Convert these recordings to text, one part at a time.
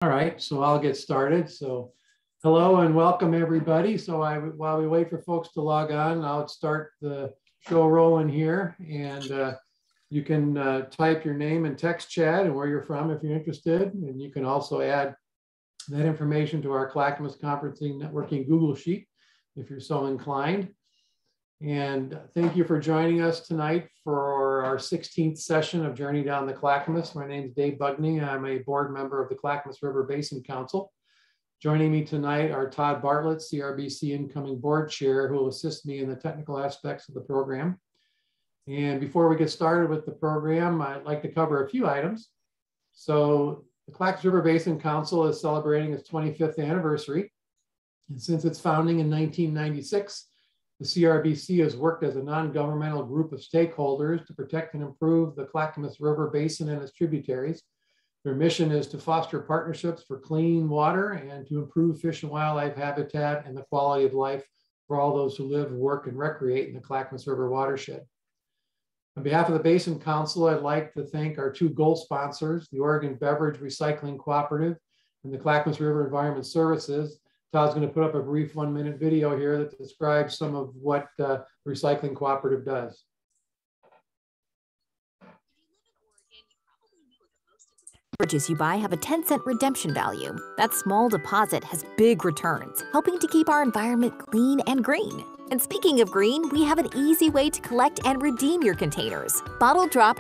All right, so I'll get started. So hello and welcome everybody. So while we wait for folks to log on, I'll start the show rolling here, and you can type your name and text chat and where you're from if you're interested. And you can also add that information to our Clackamas Conferencing Networking Google Sheet if you're so inclined. And thank you for joining us tonight for our 16th session of Journey Down the Clackamas. My name is Dave Bugney. I'm a board member of the Clackamas River Basin Council. Joining me tonight are Todd Bartlett, CRBC incoming board chair, who will assist me in the technical aspects of the program. And before we get started with the program, I'd like to cover a few items. So the Clackamas River Basin Council is celebrating its 25th anniversary. And since its founding in 1996, the CRBC has worked as a non-governmental group of stakeholders to protect and improve the Clackamas River Basin and its tributaries. Their mission is to foster partnerships for clean water and to improve fish and wildlife habitat and the quality of life for all those who live, work, and recreate in the Clackamas River watershed. On behalf of the Basin Council, I'd like to thank our two gold sponsors, the Oregon Beverage Recycling Cooperative and the Clackamas River Environment Services. Todd's going to put up a brief 1-minute video here that describes some of what the Recycling Cooperative does. Beverages you buy have a 10-cent redemption value. That small deposit has big returns, helping to keep our environment clean and green. And speaking of green, we have an easy way to collect and redeem your containers. Bottle Drop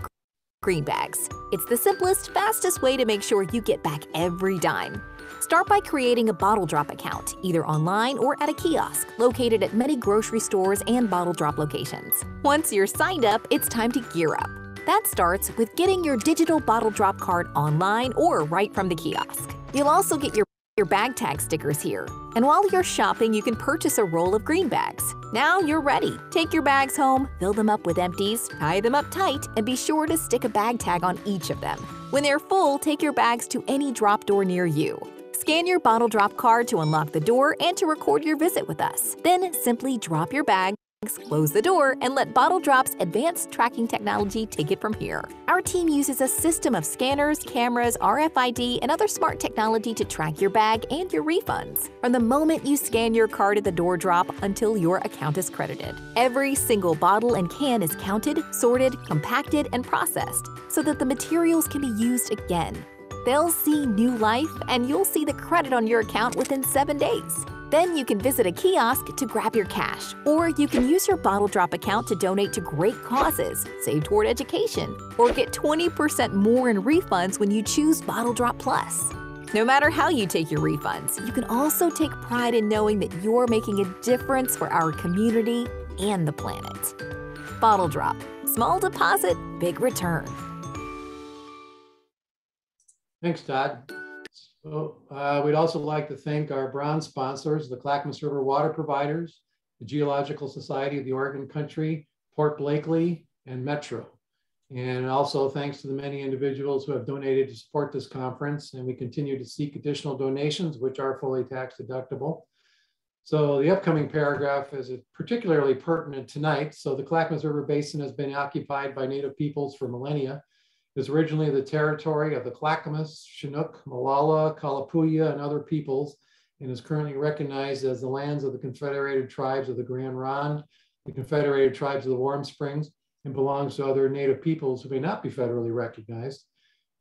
Green Bags. It's the simplest, fastest way to make sure you get back every dime. Start by creating a Bottle Drop account, either online or at a kiosk located at many grocery stores and Bottle Drop locations. Once you're signed up, it's time to gear up. That starts with getting your digital Bottle Drop card online or right from the kiosk. You'll also get your bag tag stickers here. And while you're shopping, you can purchase a roll of green bags. Now you're ready. Take your bags home, fill them up with empties, tie them up tight, and be sure to stick a bag tag on each of them. When they're full, take your bags to any drop door near you. Scan your Bottle Drop card to unlock the door and to record your visit with us. Then simply drop your bags, close the door, and let Bottle Drop's advanced tracking technology take it from here. Our team uses a system of scanners, cameras, RFID, and other smart technology to track your bag and your refunds, from the moment you scan your card at the door drop until your account is credited. Every single bottle and can is counted, sorted, compacted, and processed so that the materials can be used again. They'll see new life, and you'll see the credit on your account within 7 days. Then you can visit a kiosk to grab your cash, or you can use your Bottle Drop account to donate to great causes, save toward education, or get 20% more in refunds when you choose Bottle Drop Plus. No matter how you take your refunds, you can also take pride in knowing that you're making a difference for our community and the planet. Bottle Drop. Small deposit, big return. Thanks, Todd. So, we'd also like to thank our bronze sponsors, the Clackamas River Water Providers, the Geological Society of the Oregon Country, Port Blakely, and Metro. And also thanks to the many individuals who have donated to support this conference, and we continue to seek additional donations, which are fully tax deductible. So the upcoming paragraph is particularly pertinent tonight. So the Clackamas River Basin has been occupied by Native peoples for millennia. It was originally the territory of the Clackamas, Chinook, Molalla, Kalapuya, and other peoples, and is currently recognized as the lands of the Confederated Tribes of the Grand Ronde, the Confederated Tribes of the Warm Springs, and belongs to other Native peoples who may not be federally recognized.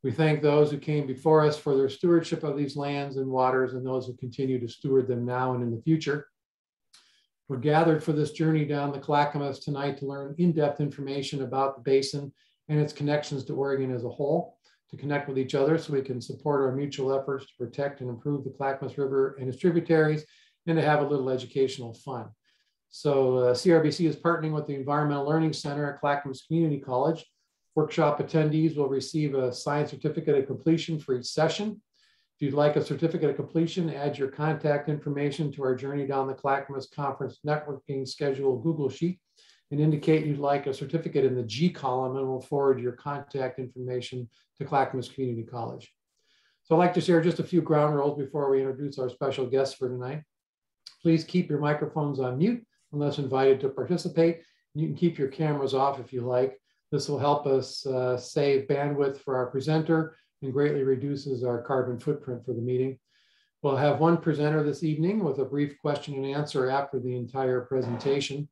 We thank those who came before us for their stewardship of these lands and waters, and those who continue to steward them now and in the future. We're gathered for this journey down the Clackamas tonight to learn in-depth information about the basin and its connections to Oregon as a whole, to connect with each other so we can support our mutual efforts to protect and improve the Clackamas River and its tributaries, and to have a little educational fun. So CRBC is partnering with the Environmental Learning Center at Clackamas Community College. Workshop attendees will receive a science certificate of completion for each session. If you'd like a certificate of completion, add your contact information to our Journey Down the Clackamas Conference Networking Schedule Google Sheet, and indicate you'd like a certificate in the G column, and we'll forward your contact information to Clackamas Community College. So I'd like to share just a few ground rules before we introduce our special guests for tonight. Please keep your microphones on mute unless invited to participate. You can keep your cameras off if you like. This will help us save bandwidth for our presenter, and greatly reduces our carbon footprint for the meeting. We'll have one presenter this evening with a brief question and answer after the entire presentation.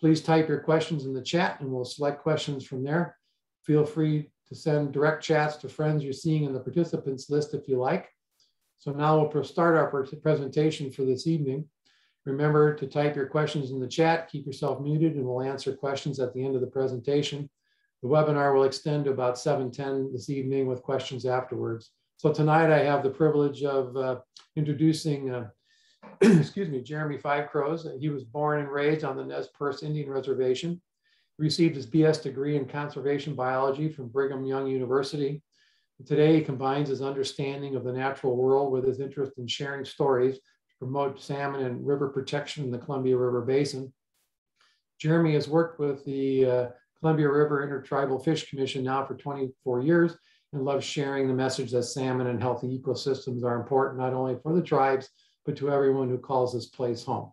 Please type your questions in the chat and we'll select questions from there. Feel free to send direct chats to friends you're seeing in the participants list if you like. So now we'll start our presentation for this evening. Remember to type your questions in the chat, keep yourself muted, and we'll answer questions at the end of the presentation. The webinar will extend to about 7:10 this evening with questions afterwards. So tonight I have the privilege of introducing, excuse me, Jeremy Five Crows. He was born and raised on the Nez Perce Indian Reservation. He received his BS degree in conservation biology from Brigham Young University. Today he combines his understanding of the natural world with his interest in sharing stories to promote salmon and river protection in the Columbia River Basin. Jeremy has worked with the Columbia River Intertribal Fish Commission now for 24 years and loves sharing the message that salmon and healthy ecosystems are important not only for the tribes, but to everyone who calls this place home.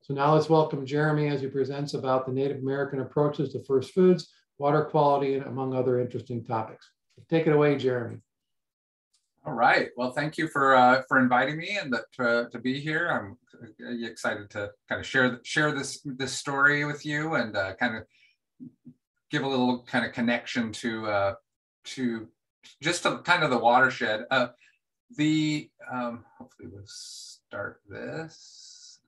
So now let's welcome Jeremy as he presents about the Native American approaches to first foods, water quality, and among other interesting topics. Take it away, Jeremy. All right. Well, thank you for inviting me and to be here. I'm excited to kind of share this story with you and kind of give a little kind of connection to just to kind of the watershed. Hopefully we'll start this.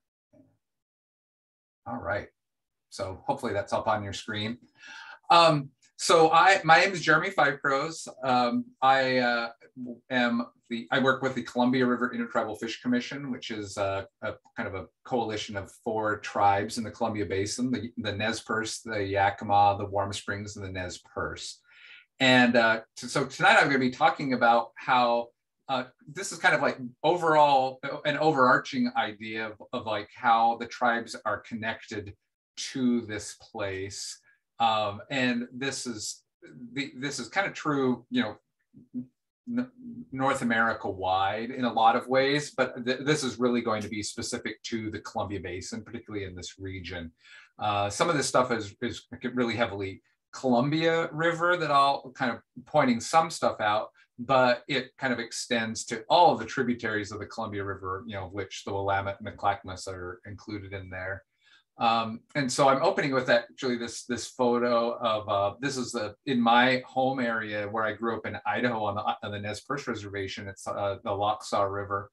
All right. So hopefully that's up on your screen. So my name is Jeremy Five Crows. I work with the Columbia River Intertribal Fish Commission, which is a kind of a coalition of 4 tribes in the Columbia Basin: the Nez Perce, the Yakima, the Warm Springs, and the Nez Perce. And so tonight I'm going to be talking about how this is kind of like overall an overarching idea of like how the tribes are connected to this place. And this is kind of true, you know, North America wide in a lot of ways, but this is really going to be specific to the Columbia Basin, particularly in this region. Some of this stuff is really heavily Columbia River that I'll kind of pointing some stuff out, but it kind of extends to all of the tributaries of the Columbia River, you know, which the Willamette and the Clackamas are included in there. And so I'm opening with actually this photo of this is in my home area where I grew up in Idaho on the Nez Perce Reservation. It's the Lochsa River,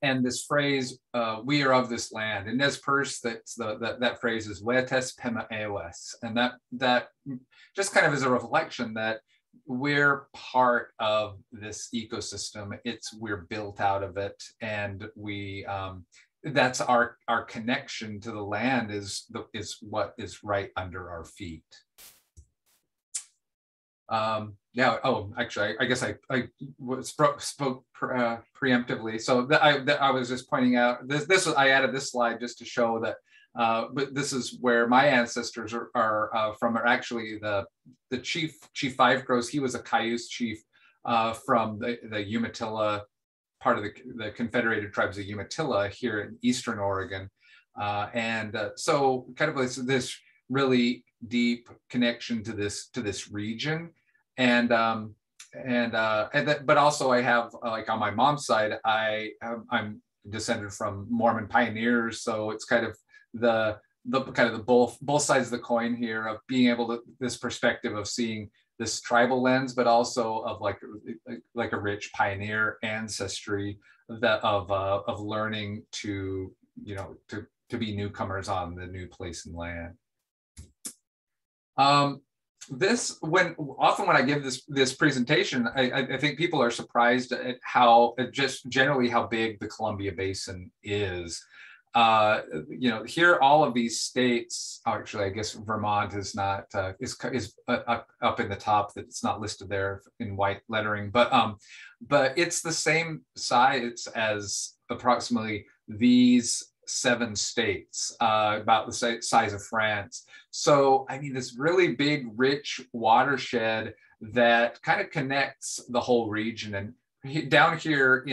and this phrase "we are of this land" in Nez Perce. That phrase is "Wetes Pema Ewes," and that just kind of is a reflection that we're part of this ecosystem. We're built out of it, and we. That's our connection to the land is what is right under our feet. Yeah. Oh, actually, I guess I spoke preemptively. So I was just pointing out this. I added this slide just to show that. But this is where my ancestors are from. Are actually the Chief Five Crows. He was a Cayuse chief from the Umatilla. Part of the Confederated Tribes of Umatilla here in Eastern Oregon. So kind of this really deep connection to this region. But also I have, like on my mom's side, I'm descended from Mormon pioneers. So it's kind of the both sides of the coin here of being able to, this perspective of seeing this tribal lens, but also of like a rich pioneer ancestry of learning to be newcomers on the new place and land. Often when I give this presentation, I think people are surprised at just generally how big the Columbia Basin is. Here, all of these states, actually, I guess Vermont is not, is up in the top, that it's not listed there in white lettering, but it's the same size as approximately these 7 states, about the size of France. So, I mean, this really big, rich watershed that kind of connects the whole region. And down here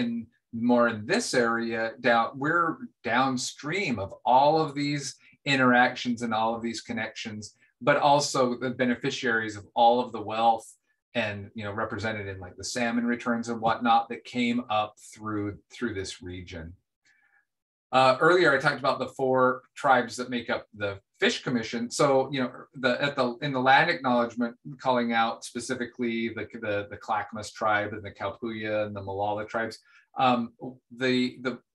more in this area, we're downstream of all of these interactions and all of these connections, but also the beneficiaries of all of the wealth represented in like the salmon returns and whatnot that came up through this region. Earlier, I talked about the 4 tribes that make up the Fish Commission. So, in the land acknowledgement, calling out specifically the Clackamas tribe and the Kaupuya and the Molalla tribes.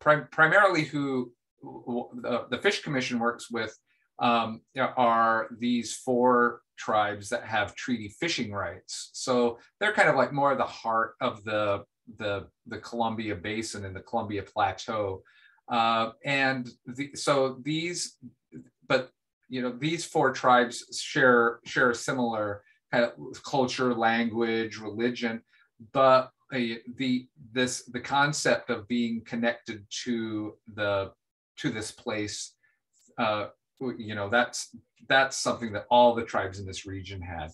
Primarily who the Fish Commission works with are these 4 tribes that have treaty fishing rights. So they're kind of like more of the heart of the Columbia Basin and the Columbia Plateau. These 4 tribes share a similar kind of culture, language, religion, but the concept of being connected to this place, that's something that all the tribes in this region had.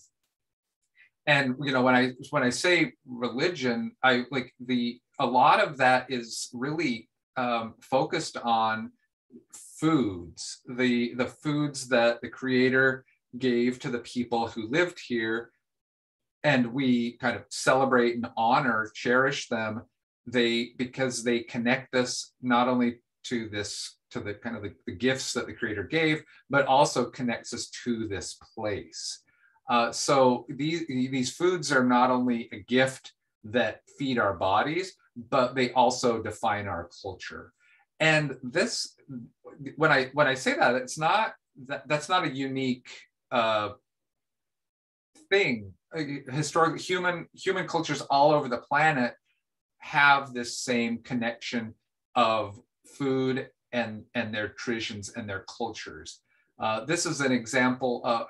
And when I say religion, a lot of that is really focused on foods, the foods that the Creator gave to the people who lived here, and we kind of celebrate and honor, cherish them. Because they connect us not only to the kind of the gifts that the Creator gave, but also connects us to this place. So these foods are not only a gift that feed our bodies, but they also define our culture. And this, when I say that, that's not a unique thing. Historically, human cultures all over the planet have this same connection of food and their traditions and their cultures. This is an example.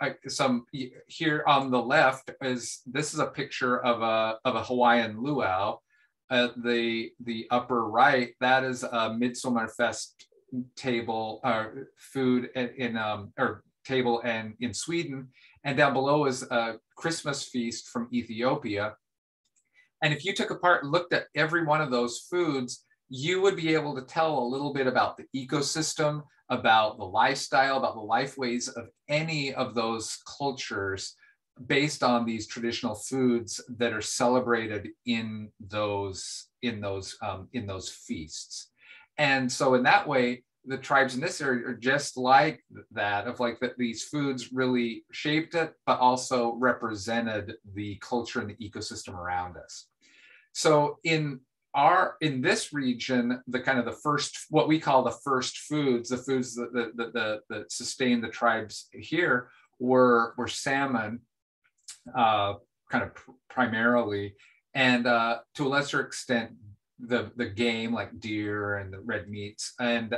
Here on the left this is a picture of a Hawaiian luau. At the upper right, that is a Midsommarfest table food table and in Sweden, and down below is a Christmas feast from Ethiopia. And if you took apart and looked at every one of those foods, you would be able to tell a little bit about the ecosystem, about the lifestyle, about the life ways of any of those cultures based on these traditional foods that are celebrated in those feasts. And so in that way, the tribes in this area are just like that, that these foods really shaped it, but also represented the culture and the ecosystem around us. So in this region, what we call the first foods, the foods that sustain the tribes here were salmon, primarily, and to a lesser extent the game like deer and the red meats, and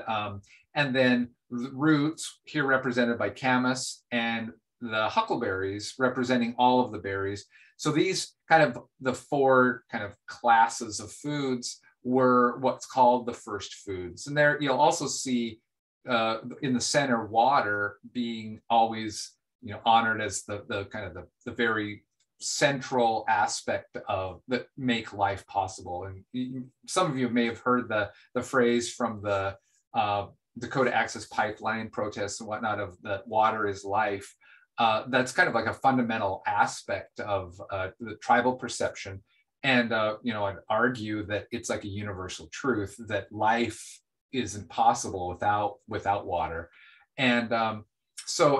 then the roots here represented by camas, and the huckleberries representing all of the berries. So these the 4 classes of foods were what's called the first foods. And there you'll also see in the center water being always honored as the very central aspect of that make life possible. And some of you may have heard the phrase from the Dakota Access Pipeline protests and whatnot of that water is life. That's kind of like a fundamental aspect of the tribal perception. And, I'd argue that it's like a universal truth that life isn't possible without water. And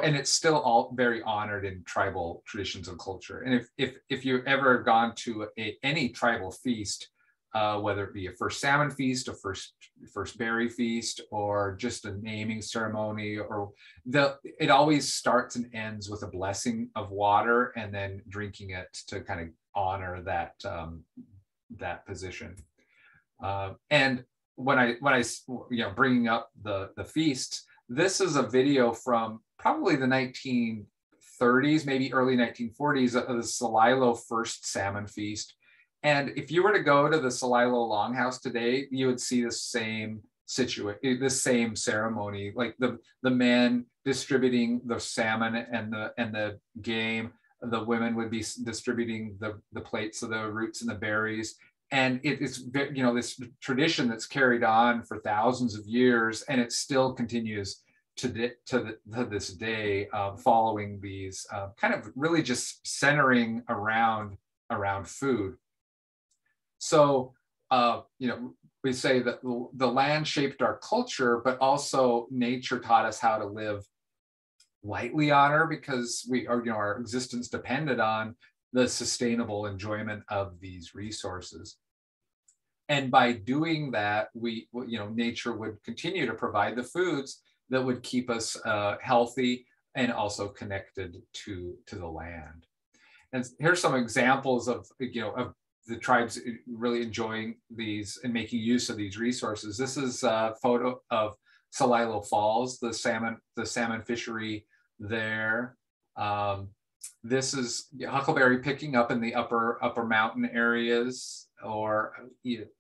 and it's still all very honored in tribal traditions and culture. And if you've ever gone to any tribal feast, whether it be a first salmon feast, a first berry feast, or just a naming ceremony, it always starts and ends with a blessing of water and then drinking it to kind of honor that position. And when I bringing up the feast, this is a video from probably the 1930s, maybe early 1940s, of the Celilo First Salmon Feast. And if you were to go to the Celilo Longhouse today, you would see the same ceremony, like the men distributing the salmon and the game. The women would be distributing the plates of the roots and the berries. And it's this tradition that's carried on for thousands of years, and it still continues to this day, following these kind of really just centering around around food. So, you know, we say that the land shaped our culture, but also nature taught us how to live lightly on her, because we are, you know, our existence depended on the sustainable enjoyment of these resources. And by doing that, we, you know, nature would continue to provide the foods that would keep us healthy and also connected to the land. And here's some examples of, you know, of the tribes really enjoying these and making use of these resources. This is a photo of Celilo Falls, the salmon fishery there. This is huckleberry picking up in the upper mountain areas, or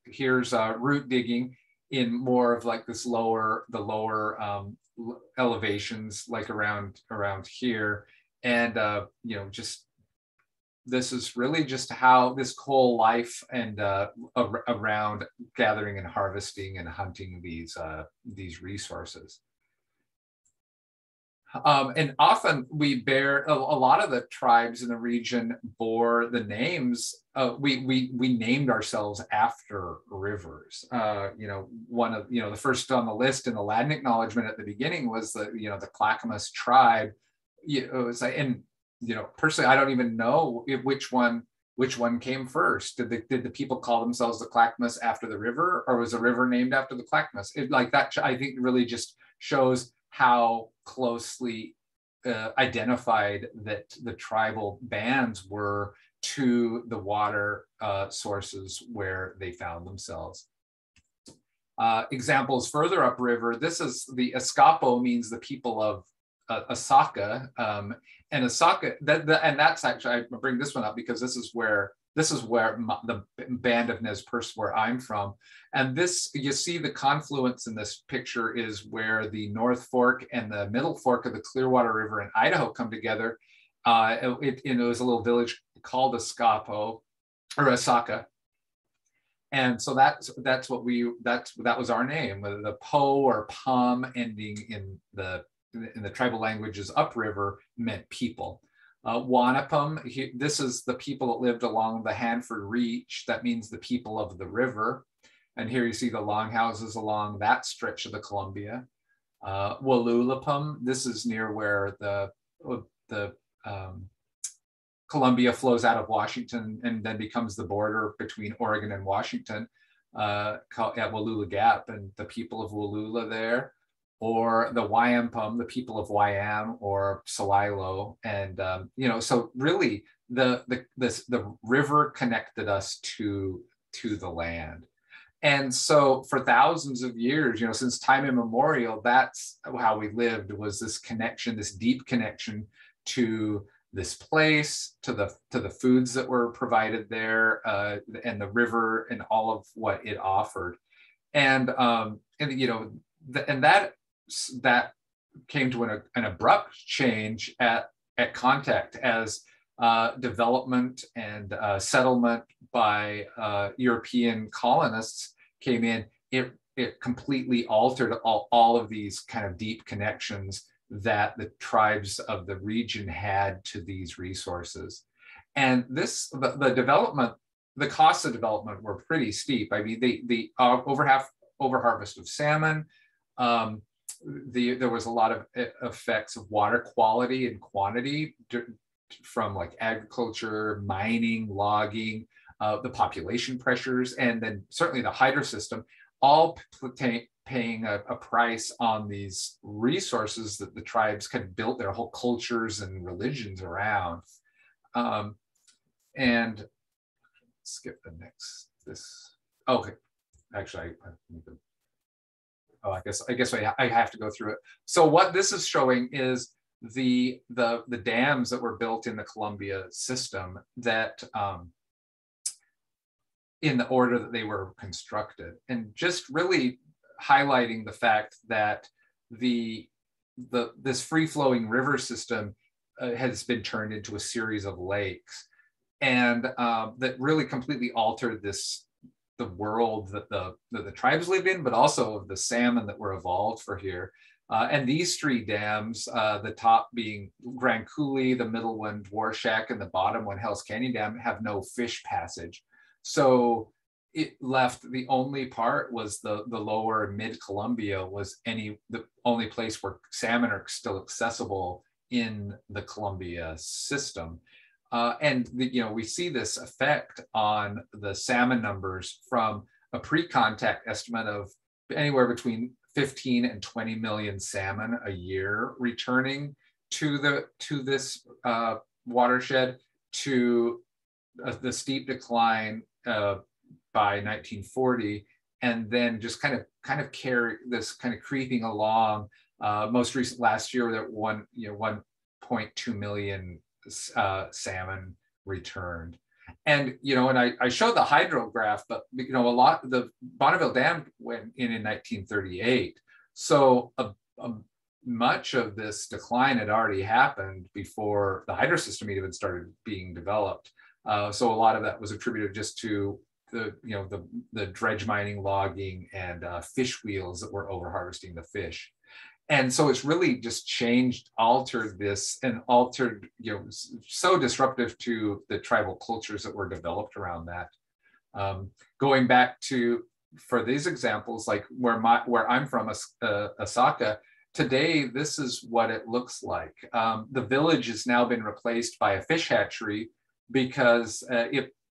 here's root digging in more of like this lower elevations, like around here. And you know, just this is really just how this whole life and around gathering and harvesting and hunting these resources. And often we bear, a lot of the tribes in the region bore the names, we named ourselves after rivers. You know, one of, you know, the first on the list in the Latin acknowledgement at the beginning was the, you know, the Clackamas tribe. It was, and, you know, personally, I don't even know which one came first. Did the people call themselves the Clackamas after the river, or was the river named after the Clackamas? Like that, I think really just shows how closely identified that the tribal bands were to the water sources where they found themselves. Examples further upriver, this is the Escapo, means the people of Asaka, and Asaka, and that's actually, I bring this one up because this is where the band of Nez Perce, where I'm from. And this, you see the confluence in this picture is where the North Fork and the Middle Fork of the Clearwater River in Idaho come together. It was a little village called Escapo, or Asaka. And so that was our name. The Po or Pum ending in the tribal languages upriver meant people. Wanapum, this is the people that lived along the Hanford Reach. That means the people of the river. And here you see the longhouses along that stretch of the Columbia. Walulapum, this is near where the Columbia flows out of Washington and then becomes the border between Oregon and Washington, at Wallula Gap, and the people of Wallula there. Or the Wyampum, the people of Wyam or Celilo. And, you know, so really the river connected us to the land. And so for thousands of years, you know, since time immemorial, that's how we lived, was this connection, this deep connection to this place, to the foods that were provided there, and the river and all of what it offered. And you know, that came to an abrupt change at contact as development and settlement by European colonists came in. It completely altered all of these kind of deep connections that the tribes of the region had to these resources. And the development, the costs of development were pretty steep. I mean, the over harvest of salmon. There was a lot of effects of water quality and quantity from like agriculture, mining, logging, the population pressures, and then certainly the hydro system, all paying a price on these resources that the tribes kind of built their whole cultures and religions around. And skip the next, okay, actually, I guess I have to go through it. So what this is showing is the dams that were built in the Columbia system that in the order that they were constructed, and just really highlighting the fact that this free-flowing river system has been turned into a series of lakes, and that really completely altered the world that the tribes lived in, but also of the salmon that were evolved for here. And these three dams, the top being Grand Coulee, the middle one Dworshak, and the bottom one Hell's Canyon Dam, have no fish passage. So it left, the only part was the lower mid-Columbia was the only place where salmon are still accessible in the Columbia system. And we see this effect on the salmon numbers from a pre-contact estimate of anywhere between 15 and 20 million salmon a year returning to this watershed, to the steep decline by 1940, and then just kind of carry this kind of creeping along. Most recent last year, that 1.2 million salmon returned. And I showed the hydrograph, but the Bonneville Dam went in 1938. So much of this decline had already happened before the hydro system even started being developed. So a lot of that was attributed just to the dredge mining, logging, and fish wheels that were over harvesting the fish. And so it's really just altered this, and altered, so disruptive to the tribal cultures that were developed around that. Going back to, for these examples, like where I'm from, Osaka, today, this is what it looks like. The village has now been replaced by a fish hatchery, because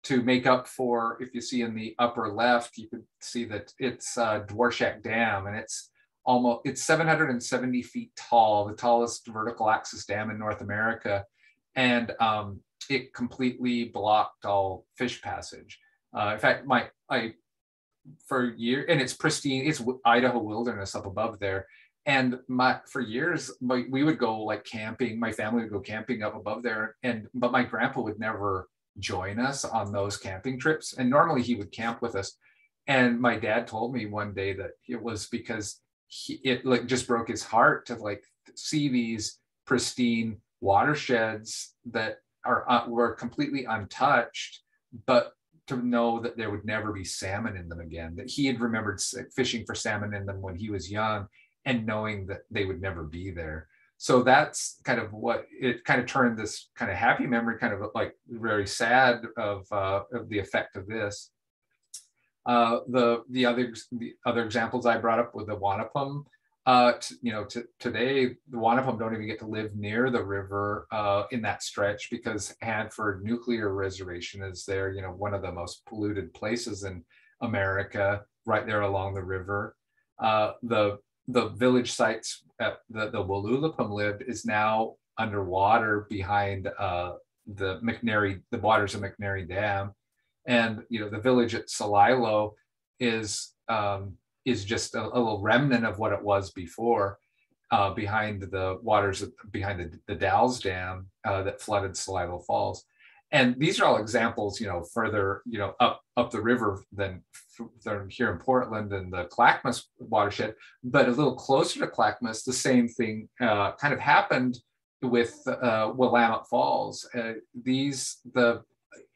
to make up for, if you see in the upper left, you can see that it's Dworshak Dam, and it's 770 feet tall, the tallest vertical axis dam in North America. And it completely blocked all fish passage. In fact, for years, and it's pristine, it's Idaho wilderness up above there. And for years, we would go like camping, my family would go camping up above there, but my grandpa would never join us on those camping trips. And normally he would camp with us. And my dad told me one day that it was because it just broke his heart to see these pristine watersheds that were completely untouched, but to know that there would never be salmon in them again, that he had remembered fishing for salmon in them when he was young, and knowing that they would never be there. So that's kind of what it kind of turned this kind of happy memory kind of like very sad of the effect of this. The other examples I brought up with the Wanapum. Today the Wanapum don't even get to live near the river in that stretch, because Hanford Nuclear Reservation is there. One of the most polluted places in America, right there along the river. The village sites at the Walulapum lived is now underwater behind the waters of McNary Dam. And the village at Celilo is just a little remnant of what it was before, behind the waters behind the Dalles Dam that flooded Celilo Falls. And these are all examples, further, up the river than here in Portland and the Clackamas watershed, but a little closer to Clackamas, the same thing kind of happened with Willamette Falls.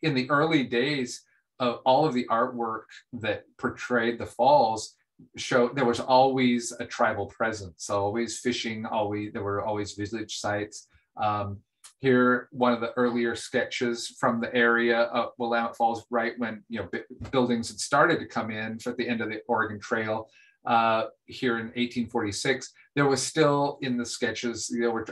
In the early days of all of the artwork that portrayed the falls showed there was always a tribal presence, always fishing, there were always village sites. Here, one of the earlier sketches from the area of Willamette Falls, right when buildings had started to come in at the end of the Oregon Trail, here in 1846, there was still in the sketches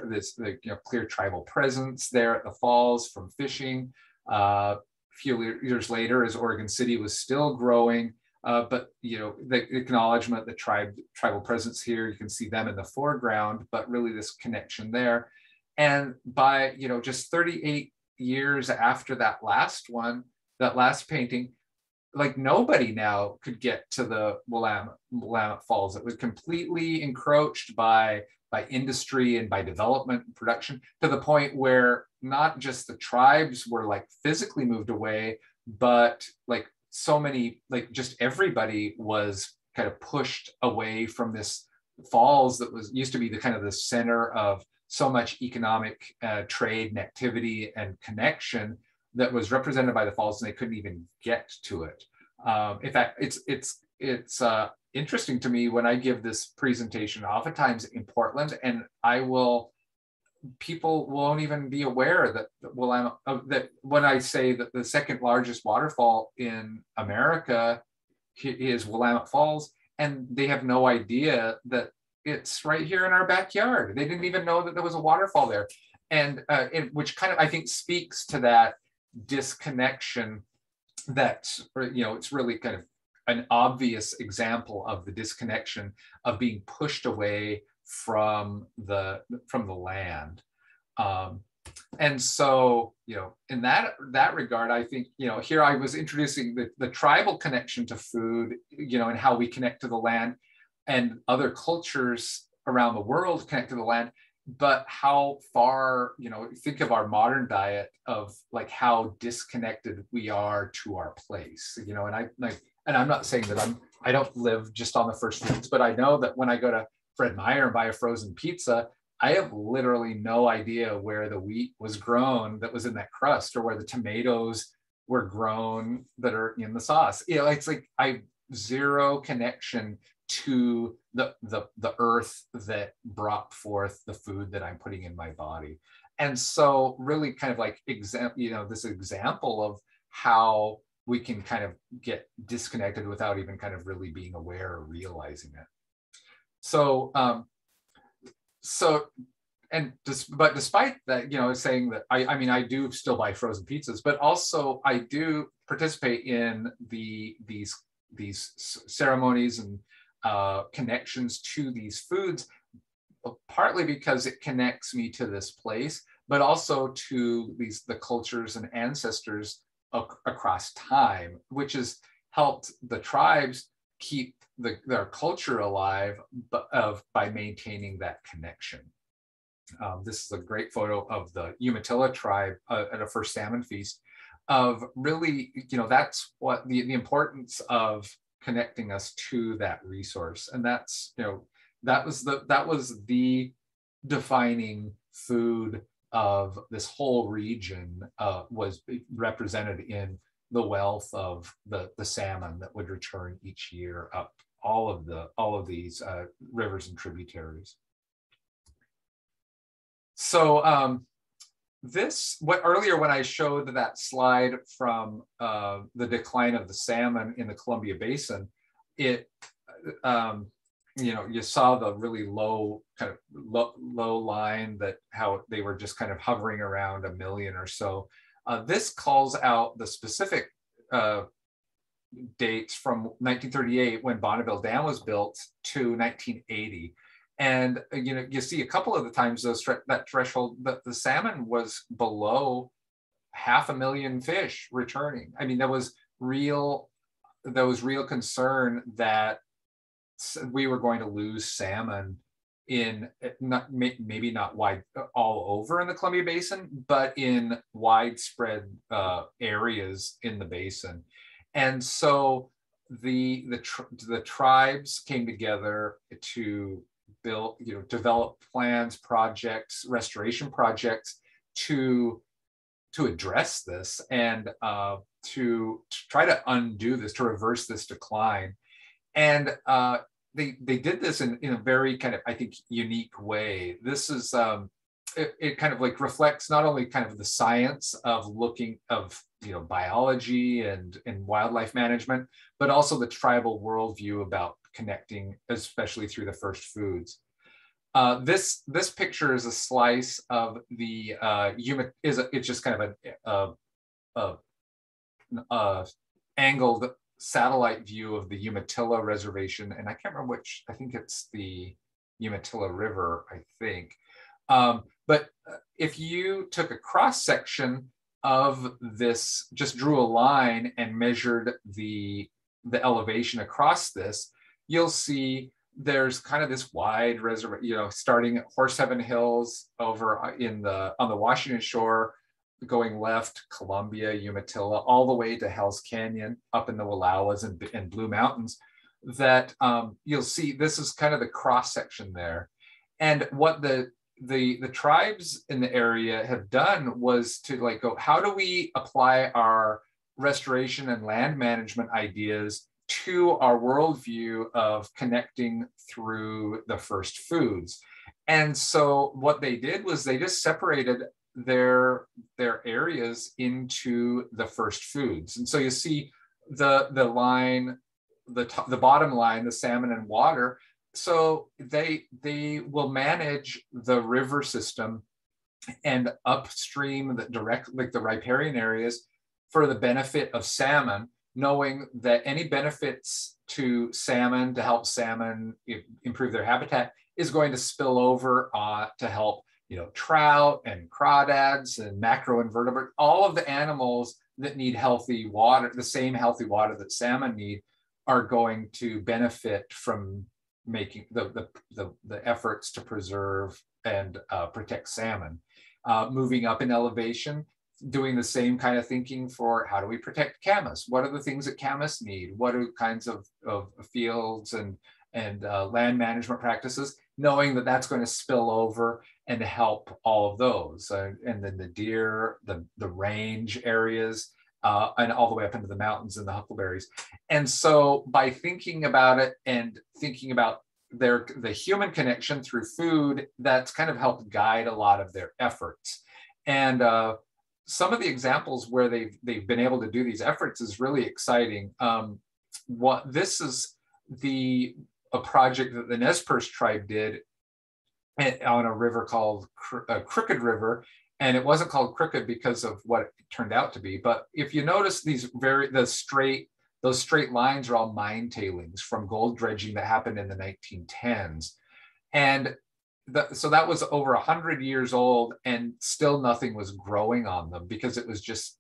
this clear tribal presence there at the falls from fishing. A few years later, as Oregon City was still growing, but the acknowledgement, the tribal presence here, you can see them in the foreground, but really this connection there. And by just 38 years after that last painting, nobody now could get to the Willamette Falls. It was completely encroached by industry and by development and production, to the point where not just the tribes were physically moved away, but just everybody was kind of pushed away from this falls that used to be the center of so much economic trade and activity and connection that was represented by the falls, and they couldn't even get to it. In fact, it's it's interesting to me when I give this presentation, oftentimes in Portland, and people won't even be aware that that when I say that the second largest waterfall in America is Willamette Falls, and they have no idea that it's right here in our backyard. They didn't even know that there was a waterfall there. And which kind of, I think, speaks to that disconnection that, it's really kind of an obvious example of the disconnection of being pushed away from the land. And so, in that regard, I think, here I was introducing the tribal connection to food, and how we connect to the land, and other cultures around the world connect to the land, but how far, think of our modern diet of like how disconnected we are to our place, and I'm not saying that I don't live just on the first foods, but I know that when I go to Fred Meyer and buy a frozen pizza, I have literally no idea where the wheat was grown that was in that crust, or where the tomatoes were grown that are in the sauce. It's like I zero connection to the earth that brought forth the food that I'm putting in my body. And so really kind of like this example of how we can kind of get disconnected without even kind of really being aware or realizing it. But despite that, saying that I do still buy frozen pizzas, but also I do participate in these ceremonies and connections to these foods, partly because it connects me to this place, but also to the cultures and ancestors across time, which has helped the tribes keep their culture alive, by maintaining that connection. This is a great photo of the Umatilla tribe at a first salmon feast. Of really, that's what the importance of connecting us to that resource, and that's that was the defining food of this whole region, was represented in the wealth of the salmon that would return each year up all of these rivers and tributaries. So earlier when I showed that slide from the decline of the salmon in the Columbia Basin, you saw the really low line, that how they were just kind of hovering around 1 million or so. This calls out the specific dates from 1938, when Bonneville Dam was built, to 1980. And you see a couple of the times that threshold, that the salmon was below 500,000 fish returning. I mean, there was real concern that we were going to lose salmon maybe not wide all over in the Columbia Basin, but in widespread areas in the basin. And so the tribes came together to develop plans, projects, restoration projects to address this, and to try to undo this, to reverse this decline. And they did this in a very kind of, I think, unique way. This is it kind of like reflects not only kind of the science of biology and wildlife management, but also the tribal worldview about connecting, especially through the first foods. This picture is a slice of the it's just kind of a angled satellite view of the Umatilla Reservation, and I can't remember which. I think it's the Umatilla River, I think. But if you took a cross section of this, just drew a line and measured the elevation across this, you'll see there's kind of this wide reservoir, starting at Horseheaven Hills over on the Washington shore, going left, Columbia, Umatilla, all the way to Hell's Canyon, up in the Wallowas and Blue Mountains, that you'll see this is kind of the cross section there. And what the tribes in the area have done was to go, how do we apply our restoration and land management ideas to our worldview of connecting through the first foods. And so what they did was they just separated their areas into the first foods. And so you see the line, the bottom line, the salmon and water. So they will manage the river system and upstream the direct, like the riparian areas, for the benefit of salmon, knowing that any benefits to salmon, to help salmon improve their habitat, is going to spill over to help, you know, trout and crawdads and macroinvertebrate, all of the animals that need healthy water, the same healthy water that salmon need, are going to benefit from making the efforts to preserve and protect salmon. Moving up in elevation, doing the same kind of thinking for how do we protect camas? What are the things that camas need? What are kinds of fields and land management practices, knowing that that's going to spill over and help all of those. And then the deer, the range areas, and all the way up into the mountains and the huckleberries. And so by thinking about it and thinking about the human connection through food, that's kind of helped guide a lot of their efforts. And some of the examples where they've been able to do these efforts is really exciting. This is a project that the Nez Perce tribe did on a river called Crooked River. And it wasn't called Crooked because of what it turned out to be. But if you notice those straight lines are all mine tailings from gold dredging that happened in the 1910s. And so that was over 100 years old, and still nothing was growing on them because it was just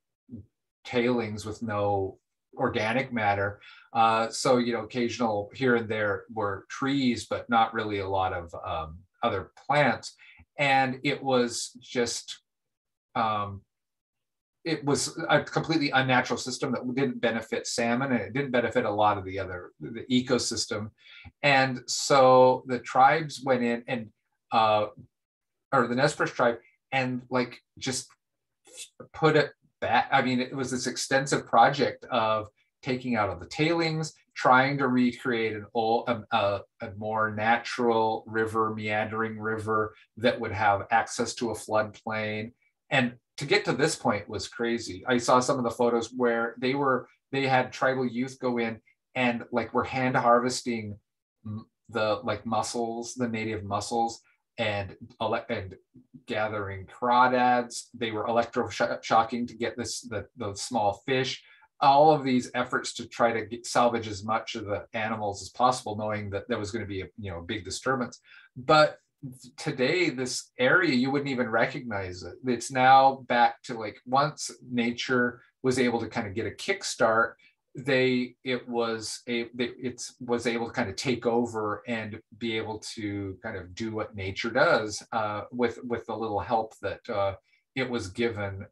tailings with no organic matter. So, you know, occasional here and there were trees, but not really a lot of other plants. And it was just, it was a completely unnatural system that didn't benefit salmon, and it didn't benefit a lot of the ecosystem. And so the tribes went in and, or the Nez Perce tribe, and like just put it back. I mean, it was this extensive project of taking out of the tailings, trying to recreate a more natural river, meandering river that would have access to a floodplain. And to get to this point was crazy. I saw some of the photos where they had tribal youth go in and like were hand harvesting the mussels, the native mussels, and gathering crawdads. They were electroshocking to get those small fish. All of these efforts to try to salvage as much of the animals as possible, knowing that there was going to be a big disturbance. But today, this area, you wouldn't even recognize it. It's now back to like once nature was able to kind of get a kickstart, it was able to kind of take over and be able to kind of do what nature does with the little help that it was given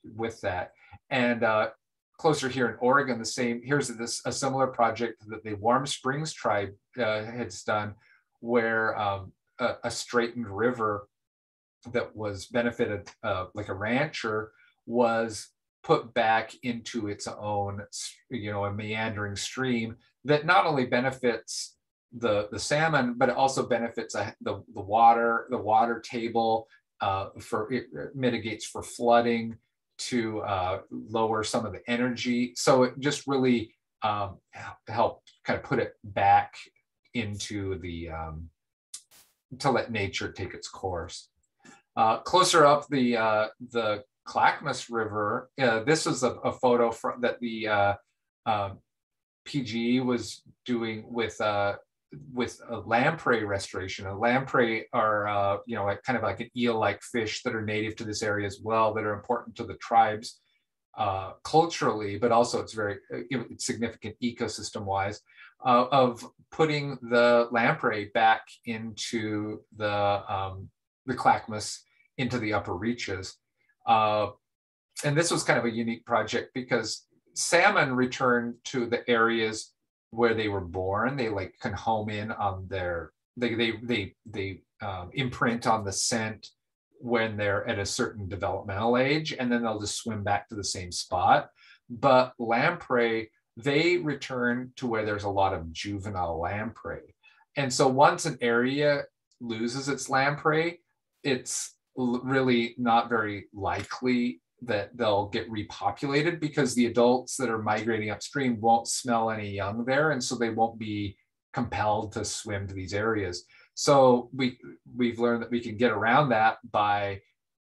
with that. And closer here in Oregon, here's a similar project that the Warm Springs tribe has done, where a straightened river that was benefited like a rancher was put back into its own, a meandering stream that not only benefits the salmon, but it also benefits the water table. It mitigates for flooding, to lower some of the energy. So it just really helped kind of put it back into to let nature take its course. Closer up the Clackamas River, this is a photo that the PGE was doing with a lamprey restoration. Lamprey are kind of like an eel-like fish that are native to this area as well, that are important to the tribes culturally, but also it's very significant ecosystem-wise, of putting the lamprey back into the Clackamas, into the upper reaches. And this was kind of a unique project because salmon returned to the areas where they were born. They can home in on they imprint on the scent when they're at a certain developmental age, and then they'll just swim back to the same spot. But lamprey they return to where there's a lot of juvenile lamprey. And so once an area loses its lamprey, it's really not very likely that they'll get repopulated, because the adults that are migrating upstream won't smell any young there, and so they won't be compelled to swim to these areas. So we've learned that we can get around that by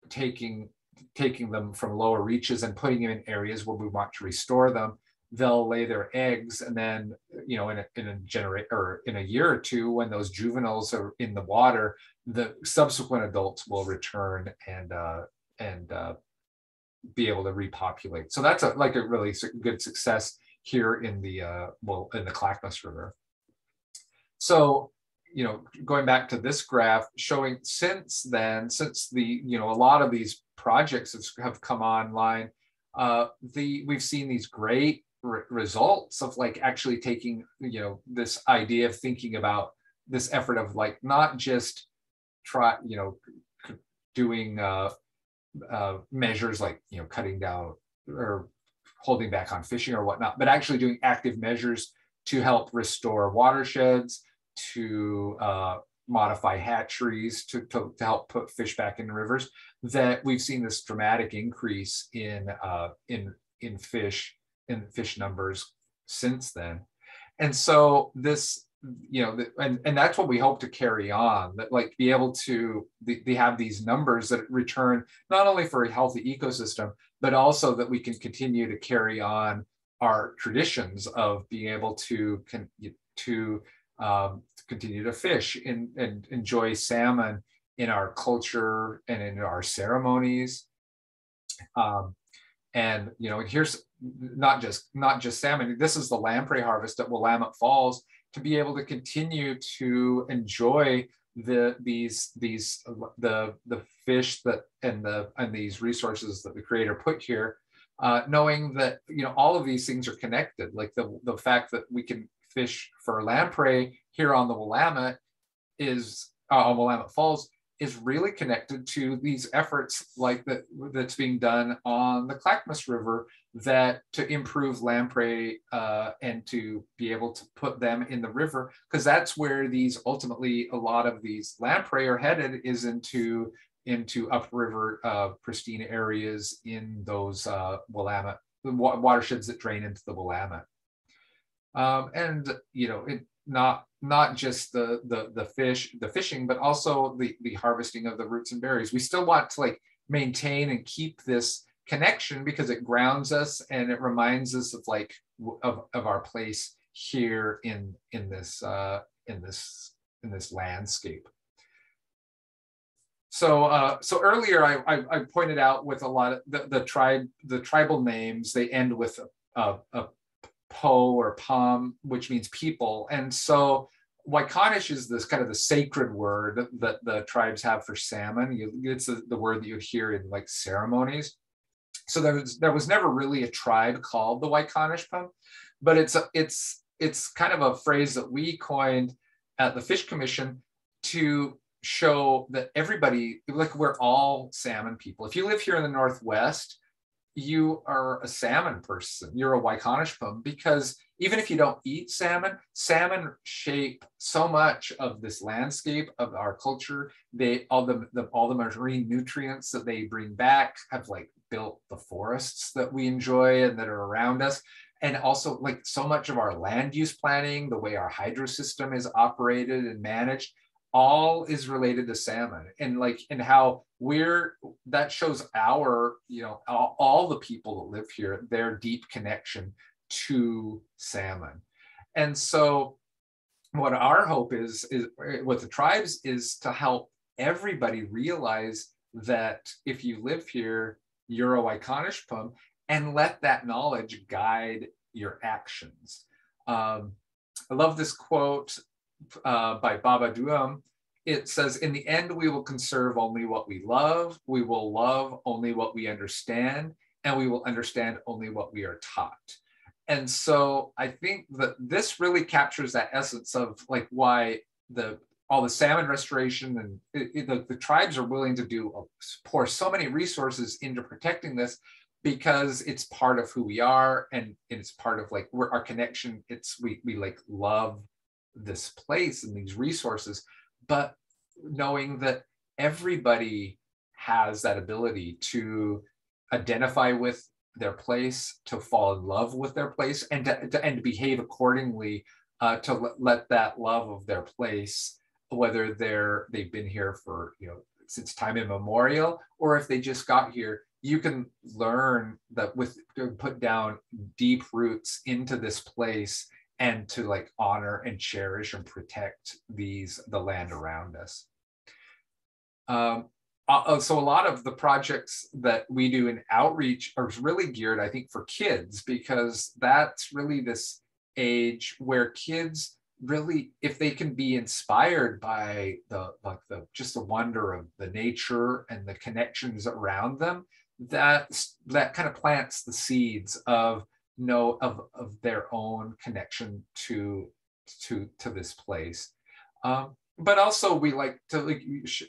taking them from lower reaches and putting them in areas where we want to restore them. They'll lay their eggs, and then, you know, in a year or two, when those juveniles are in the water, the subsequent adults will return and be able to repopulate. So that's a really good success here in the in the Clackamas River. So, you know, going back to this graph, showing since the, you know, a lot of these projects have come online, we've seen these great results of like actually taking, you know, this idea of thinking about this effort of like not just doing measures like, you know, cutting down or holding back on fishing or whatnot, but actually doing active measures to help restore watersheds, to modify hatcheries, to help put fish back in the rivers. That we've seen this dramatic increase in fish numbers since then. And so this, you know, and that's what we hope to carry on, that like be able to they have these numbers that return not only for a healthy ecosystem, but also that we can continue to carry on our traditions of being able to continue to fish and enjoy salmon in our culture and in our ceremonies. And, you know, here's not just salmon. This is the lamprey harvest at Willamette Falls, to be able to continue to enjoy the fish that and these resources that the Creator put here, knowing that, you know, all of these things are connected. Like the fact that we can fish for lamprey here on the Willamette on Willamette Falls is really connected to these efforts like that's being done on the Clackamas River, that to improve lamprey and to be able to put them in the river, because that's where ultimately a lot of these lamprey are headed, is into upriver pristine areas in those Willamette watersheds that drain into the Willamette. And, you know, not just the fishing, but also the harvesting of the roots and berries. We still want to like maintain and keep this connection, because it grounds us and it reminds us of like of our place here in this landscape. So earlier I pointed out with a lot of the tribal names, they end with a po or pom, which means people. And so Waikanish is this kind of the sacred word that the tribes have for salmon. It's the word that you hear in like ceremonies. So there was never really a tribe called the Waikanish-Pum, but it's kind of a phrase that we coined at the Fish Commission to show that everybody, like, we're all salmon people. If you live here in the Northwest, you are a salmon person, you're a Waikanish-Pum, because even if you don't eat salmon shape so much of this landscape of our culture. All the marine nutrients that they bring back have like built the forests that we enjoy and that are around us. And also like so much of our land use planning, the way our hydro system is operated and managed, all is related to salmon, and how that shows our, you know, all the people that live here, their deep connection to salmon. And so what our hope is with the tribes is to help everybody realize that if you live here, you're a Waikanish-Pum, and let that knowledge guide your actions. I love this quote by Baba Duam. It says, "In the end, we will conserve only what we love love only what we understand, and we will understand only what we are taught." And so I think that this really captures that essence of like why all the salmon restoration and the tribes are willing to pour so many resources into protecting this, because it's part of who we are, and it's part of like our connection. We like love this place and these resources, but knowing that everybody has that ability to identify with their place, to fall in love with their place, and to behave accordingly, to let that love of their place, whether they've been here for, you know, since time immemorial, or if they just got here, you can learn that put down deep roots into this place, and to like honor and cherish and protect the land around us. So a lot of the projects that we do in outreach are really geared, I think, for kids, because that's really this age where kids really, if they can be inspired by just the wonder of the nature and the connections around them, that kind of plants the seeds of their own connection to this place. But also we like to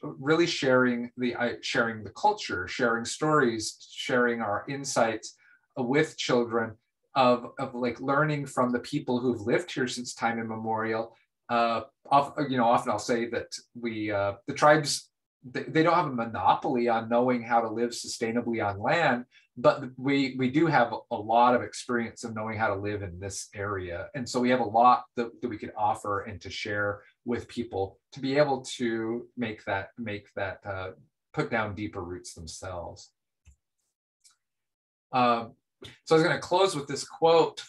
really sharing the culture, sharing stories, sharing our insights with children, of like learning from the people who've lived here since time immemorial. Often I'll say that the tribes, they don't have a monopoly on knowing how to live sustainably on land, but we do have a lot of experience of knowing how to live in this area. And so we have a lot that we could offer and to share with people to be able to make that put down deeper roots themselves. So I was going to close with this quote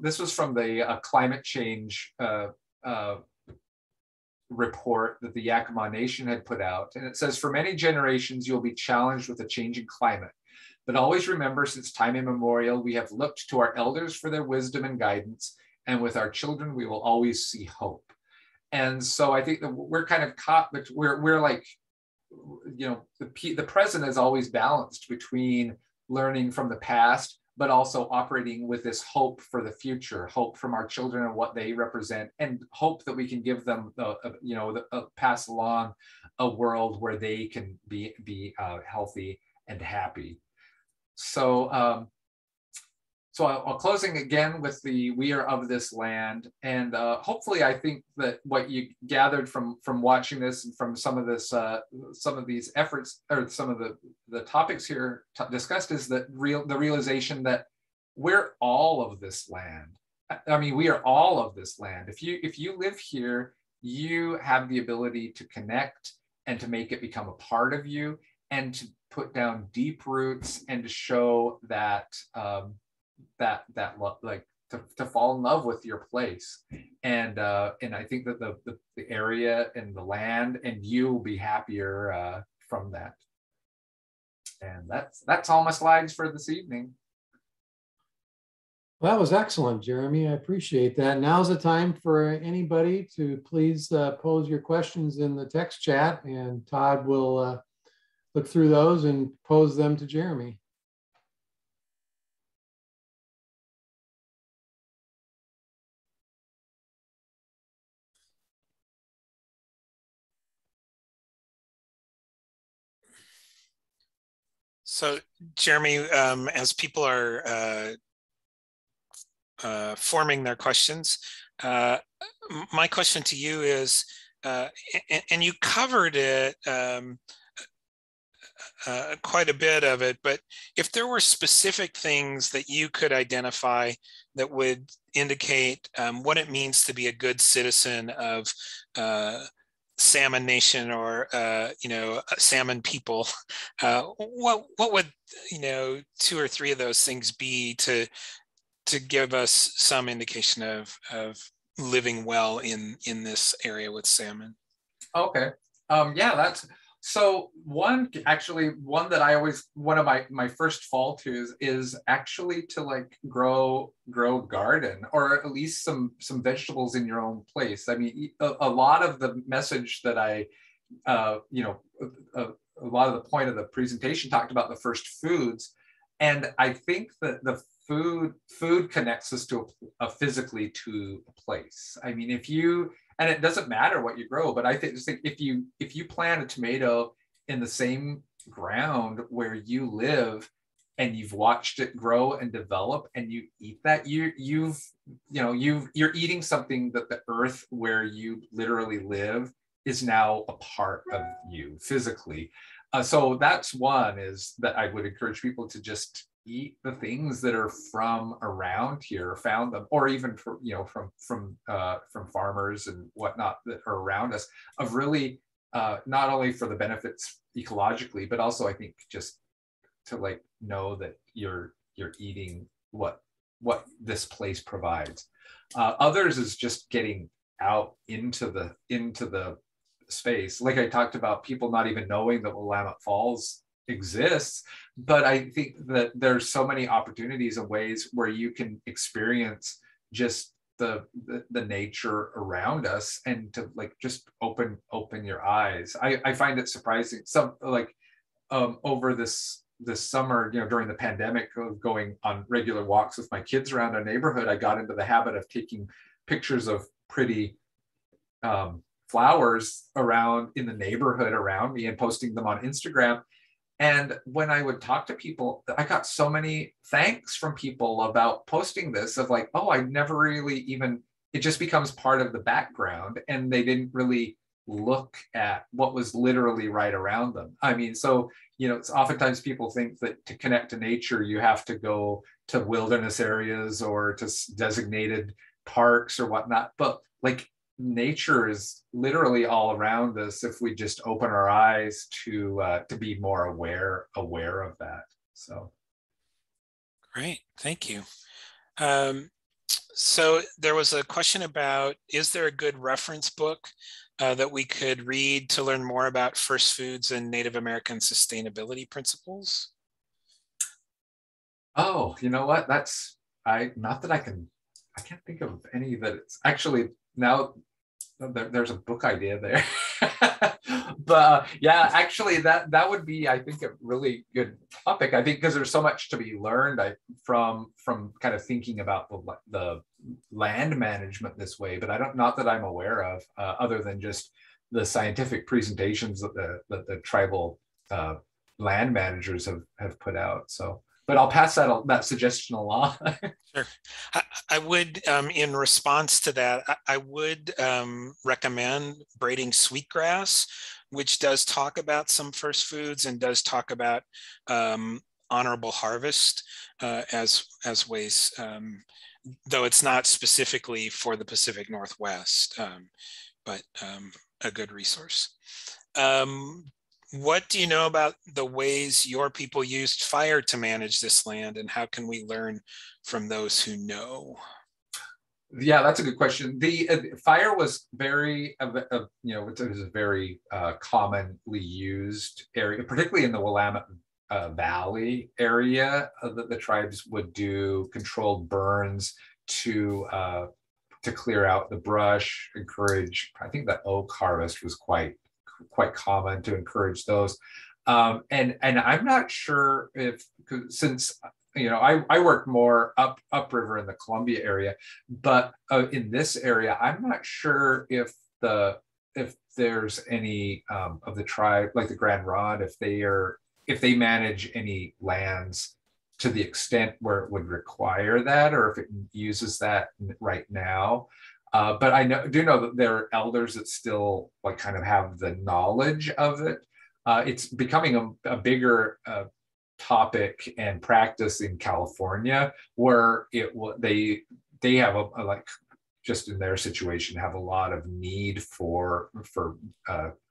this was from the climate change report that the Yakima Nation had put out. And it says, for many generations, you'll be challenged with a changing climate. But always remember, since time immemorial, we have looked to our elders for their wisdom and guidance. And with our children, we will always see hope. And so I think that we're kind of caught, but we're like, you know, the present is always balanced between learning from the past, but also operating with this hope for the future, hope from our children and what they represent, and hope that we can give them, pass along a world where they can be healthy and happy. So, I'll closing again with we are of this land, and hopefully, I think that what you gathered from watching this and from some of these efforts, or some of the topics here discussed, is that the realization that we're all of this land. I mean, we are all of this land. If you live here, you have the ability to connect and to make it become a part of you, and to put down deep roots, and to show that. Like to fall in love with your place, and I think that the area and the land and you will be happier from that. And that's all my slides for this evening. Well, that was excellent, Jeremy. I appreciate that. Now's the time for anybody to please pose your questions in the text chat, and Todd will look through those and pose them to Jeremy. So, Jeremy, as people are forming their questions, my question to you is, and you covered it, quite a bit of it, but if there were specific things that you could identify that would indicate what it means to be a good citizen of Salmon Nation, or Salmon people, what would 2 or 3 of those things be to give us some indication of living well in this area with salmon? Okay, yeah, that's so one that one of my first fall to is actually to like grow garden, or at least some vegetables in your own place. I mean, a lot of the message that a lot of the point of the presentation talked about the first foods, and I think that the food connects us to physically to a place. I mean, and it doesn't matter what you grow, but I think if you plant a tomato in the same ground where you live, and you've watched it grow and develop, and you eat that, you're eating something that the earth where you literally live is now a part of you physically. So that's one, is that I would encourage people to just eat the things that are from around here, found them, or even from farmers and whatnot that are around us, of really not only for the benefits ecologically, but also I think just to like know that you're eating what this place provides. Others is just getting out into the space. Like I talked about, people not even knowing that Willamette Falls exists, but I think that there's so many opportunities and ways where you can experience just the nature around us, and to like just open your eyes. I find it surprising. Some like over this summer, during the pandemic, of going on regular walks with my kids around our neighborhood, I got into the habit of taking pictures of pretty flowers around in the neighborhood around me and posting them on Instagram. And when I would talk to people, I got so many thanks from people about posting this, of like, oh, I never really even, it just becomes part of the background, and they didn't really look at what was literally right around them. I mean, so, it's oftentimes people think that to connect to nature, you have to go to wilderness areas or to designated parks or whatnot. But like, nature is literally all around us if we just open our eyes to be more aware of that. So great, thank you. So there was a question about, is there a good reference book that we could read to learn more about first foods and Native American sustainability principles? Oh, you know what? I can't think of any that it's actually now. There's a book idea there. But yeah, actually that would be, I think, a really good topic. I think because there's so much to be learned from kind of thinking about the land management this way, but not that I'm aware of, other than just the scientific presentations that the tribal land managers have put out. So, but I'll pass that suggestion along. Sure. I would, in response to that, I would recommend Braiding Sweetgrass, which does talk about some first foods and does talk about honorable harvest as ways, though it's not specifically for the Pacific Northwest, but a good resource. What do you know about the ways your people used fire to manage this land, and how can we learn from those who know? Yeah, that's a good question. The fire was very, it was a very commonly used area, particularly in the Willamette Valley area, that the tribes would do controlled burns to clear out the brush, encourage. I think that oak harvest was quite common to encourage those. And I'm not sure if, since I work more upriver in the Columbia area, but in this area, I'm not sure if there's any of the tribe, like the Grand Ronde, if they manage any lands to the extent where it would require that, or if it uses that right now. But I do know that there are elders that still like kind of have the knowledge of it. It's becoming a bigger topic and practice in California, where they have a like, just in their situation, have a lot of need for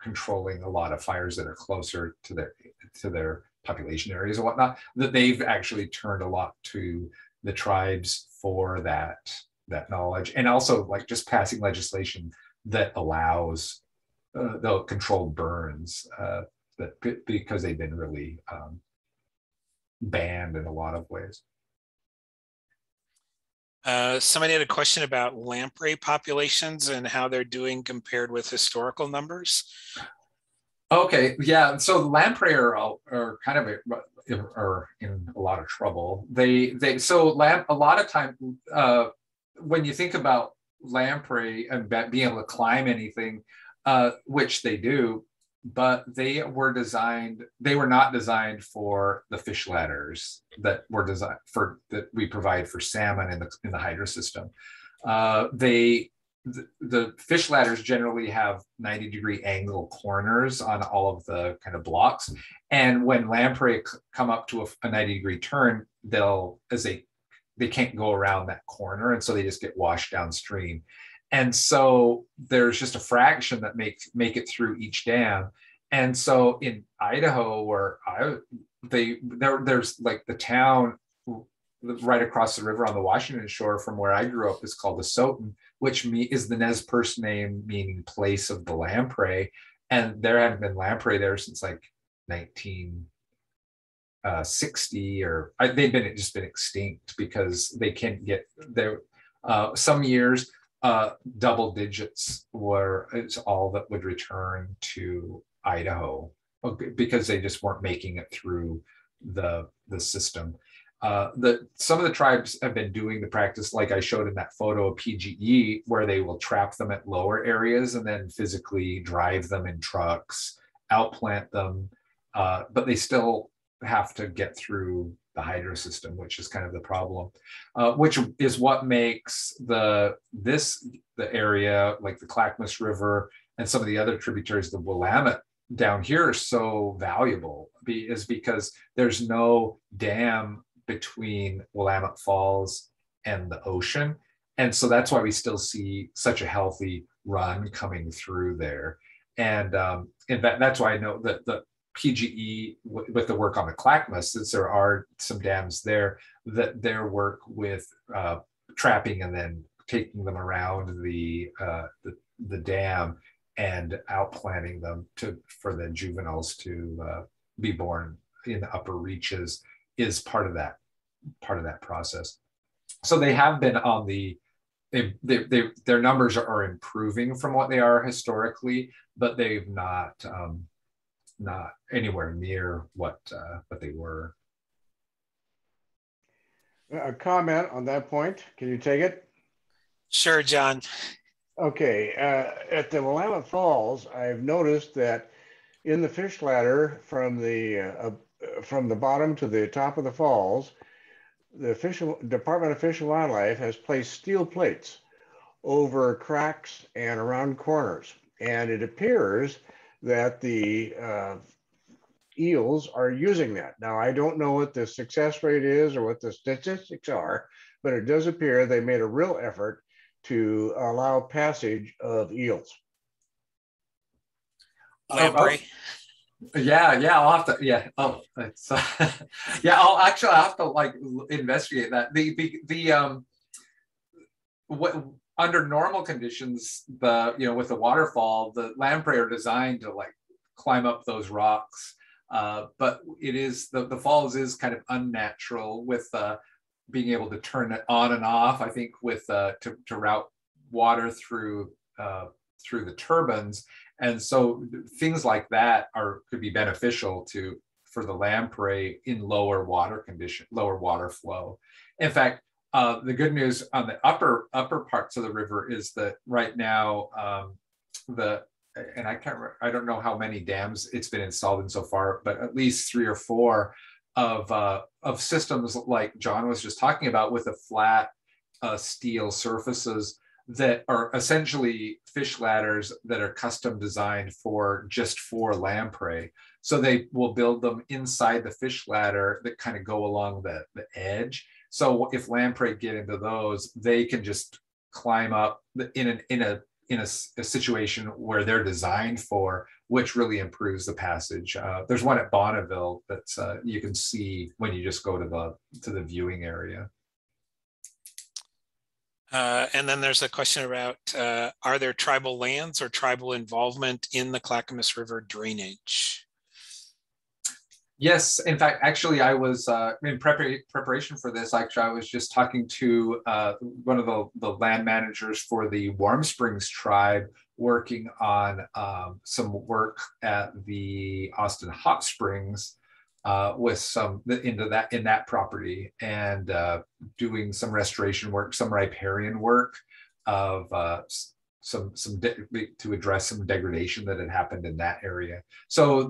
controlling a lot of fires that are closer to their population areas and whatnot, that they've actually turned a lot to the tribes for that knowledge, and also like just passing legislation that allows the controlled burns, because they've been really banned in a lot of ways. Somebody had a question about lamprey populations and how they're doing compared with historical numbers. Okay, yeah. So the lamprey are kind of are in a lot of trouble. A lot of time when you think about lamprey and being able to climb anything, which they do, but they were not designed for the fish ladders that were designed for, that we provide for salmon in the hydro system. The fish ladders generally have 90-degree angle corners on all of the kind of blocks. And when lamprey come up to a 90-degree turn, they can't go around that corner. And so they just get washed downstream. And so there's just a fraction that make it through each dam. And so in Idaho, where there's like the town right across the river on the Washington shore from where I grew up is called Asotin, which is the Nez Perce name meaning place of the lamprey. And there hadn't been lamprey there since like 1960, or they've just been extinct because they can't get there. Some years, double digits it's all that would return to Idaho because they just weren't making it through the system. Some of the tribes have been doing the practice, like I showed in that photo of PGE, where they will trap them at lower areas and then physically drive them in trucks, outplant them, but they still have to get through the hydro system, which is kind of the problem, which is what makes the area like the Clackamas River and some of the other tributaries of the Willamette down here so valuable, is because there's no dam between Willamette Falls and the ocean. And so that's why we still see such a healthy run coming through there. And that's why I know that the PGE, with the work on the Clackamas, since there are some dams there, that their work with trapping and then taking them around the dam and outplanting them for the juveniles to be born in the upper reaches is part of that process. So they have been on their numbers are improving from what they are historically, but they've not anywhere near what they were. A comment on that point. Can you take it? Sure, John. Okay. At the Willamette Falls, I've noticed that in the fish ladder from the bottom to the top of the falls, the Department of Fish and Wildlife has placed steel plates over cracks and around corners. And it appears that the eels are using that. Now, I don't know what the success rate is or what the statistics are, but it does appear they made a real effort to allow passage of eels. Lamprey. Yeah, I'll have to. Yeah, it's yeah. I'll have to like investigate that. What under normal conditions, with the waterfall, the lamprey are designed to like climb up those rocks. But it is the falls is kind of unnatural with being able to turn it on and off. I think with to route water through the turbines. And so things like that could be beneficial for the lamprey in lower water flow. In fact, the good news on the upper parts of the river is that right now and I don't know how many dams it's been installed in so far, but at least 3 or 4 of systems like John was just talking about with the flat steel surfaces that are essentially fish ladders that are custom designed for lamprey. So they will build them inside the fish ladder that kind of go along the edge. So if lamprey get into those, they can just climb up in a situation where they're designed for, which really improves the passage. There's one at Bonneville that's you can see when you just go to the viewing area. And then there's a question about, are there tribal lands or tribal involvement in the Clackamas River drainage? Yes, in fact, actually, I was in preparation for this. Actually, I was just talking to one of the land managers for the Warm Springs tribe, working on some work at the Austin Hot Springs with some in that property, and doing some restoration work, some riparian work of to address some degradation that had happened in that area. So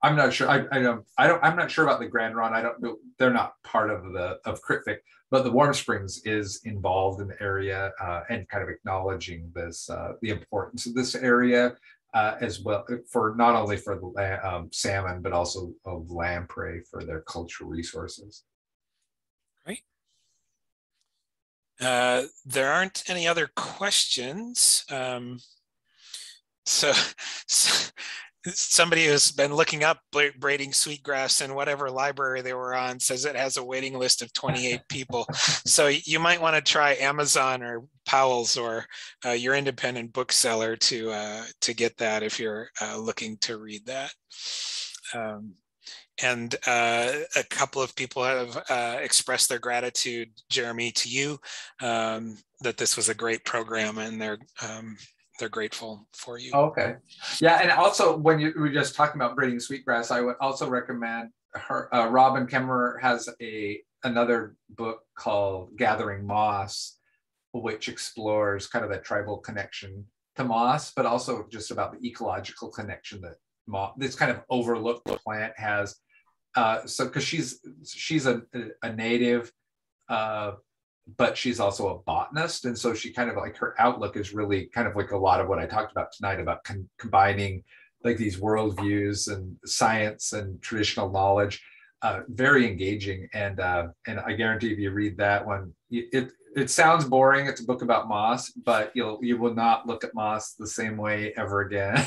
I'm not sure. I'm not sure about the Grand Ronde. I don't know. They're not part of CRITVIC, but the Warm Springs is involved in the area and kind of acknowledging this the importance of this area as well, for not only for the salmon but also of lamprey for their cultural resources. Great. There aren't any other questions. So somebody who's been looking up braiding sweetgrass in whatever library they were on says it has a waiting list of 28 people. So you might want to try Amazon or Powell's or your independent bookseller to get that if you're looking to read that. And a couple of people have expressed their gratitude, Jeremy, to you, that this was a great program, and they're grateful for you. Okay. Yeah, and also when you were just talking about braiding sweetgrass, I would also recommend her. Robin Kemmerer has another book called Gathering Moss, which explores kind of that tribal connection to moss, but also just about the ecological connection that this kind of overlooked plant has. So because she's a native, but she's also a botanist, and so she kind of like her outlook is really kind of like a lot of what I talked about tonight about combining like these worldviews and science and traditional knowledge. Very engaging, and I guarantee if you read that one, it sounds boring. It's a book about moss, but you will not look at moss the same way ever again.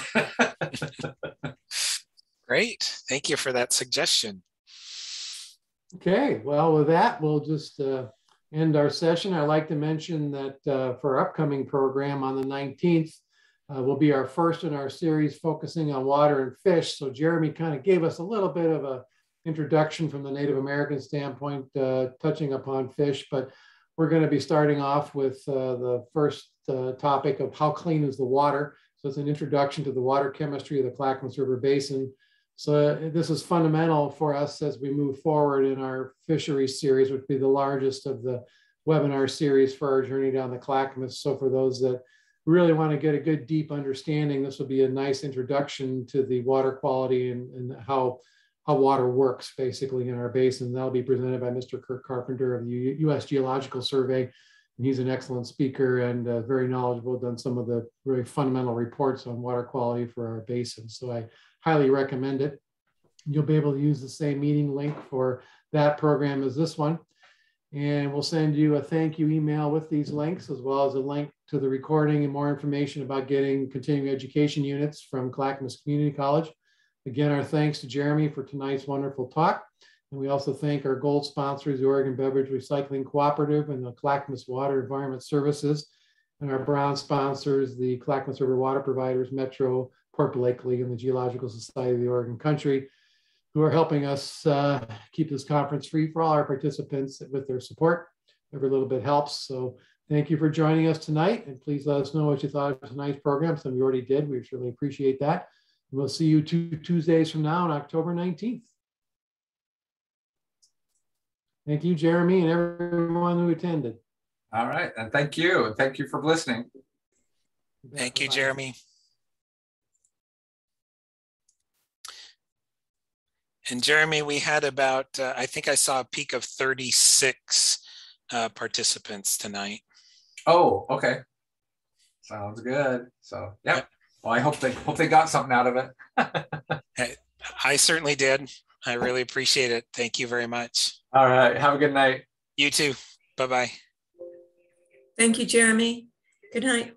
Great, thank you for that suggestion. Okay, well, with that, we'll just end our session. I'd like to mention that for our upcoming program on the 19th will be our first in our series focusing on water and fish. So Jeremy kind of gave us a little bit of an introduction from the Native American standpoint, touching upon fish, but we're going to be starting off with the first topic of how clean is the water. So it's an introduction to the water chemistry of the Clackamas River Basin. So this is fundamental for us as we move forward in our fisheries series, which would be the largest of the webinar series for our journey down the Clackamas. So for those that really want to get a good deep understanding, this will be a nice introduction to the water quality and how water works basically in our basin. That'll be presented by Mr. Kirk Carpenter of the U.S. Geological Survey. And he's an excellent speaker and very knowledgeable, done some of the very fundamental reports on water quality for our basin. So I highly recommend it. You'll be able to use the same meeting link for that program as this one. And we'll send you a thank you email with these links, as well as a link to the recording and more information about getting continuing education units from Clackamas Community College. Again, our thanks to Jeremy for tonight's wonderful talk. And we also thank our gold sponsors, the Oregon Beverage Recycling Cooperative and the Clackamas Water Environment Services, and our bronze sponsors, the Clackamas River Water Providers, Metro, Port Blakely, and the Geological Society of the Oregon Country, who are helping us keep this conference free for all our participants with their support. Every little bit helps. So thank you for joining us tonight. And please let us know what you thought of tonight's program. Some of you already did. We certainly appreciate that. And we'll see you 2 Tuesdays from now on October 19th. Thank you, Jeremy, and everyone who attended. All right. And thank you. And thank you for listening. Thank you, Jeremy. And Jeremy, we had about, I think I saw a peak of 36 participants tonight. Oh, okay. Sounds good. So, yeah. Yep. Well, I hope they got something out of it. I certainly did. I really appreciate it. Thank you very much. All right. Have a good night. You too. Bye-bye. Thank you, Jeremy. Good night.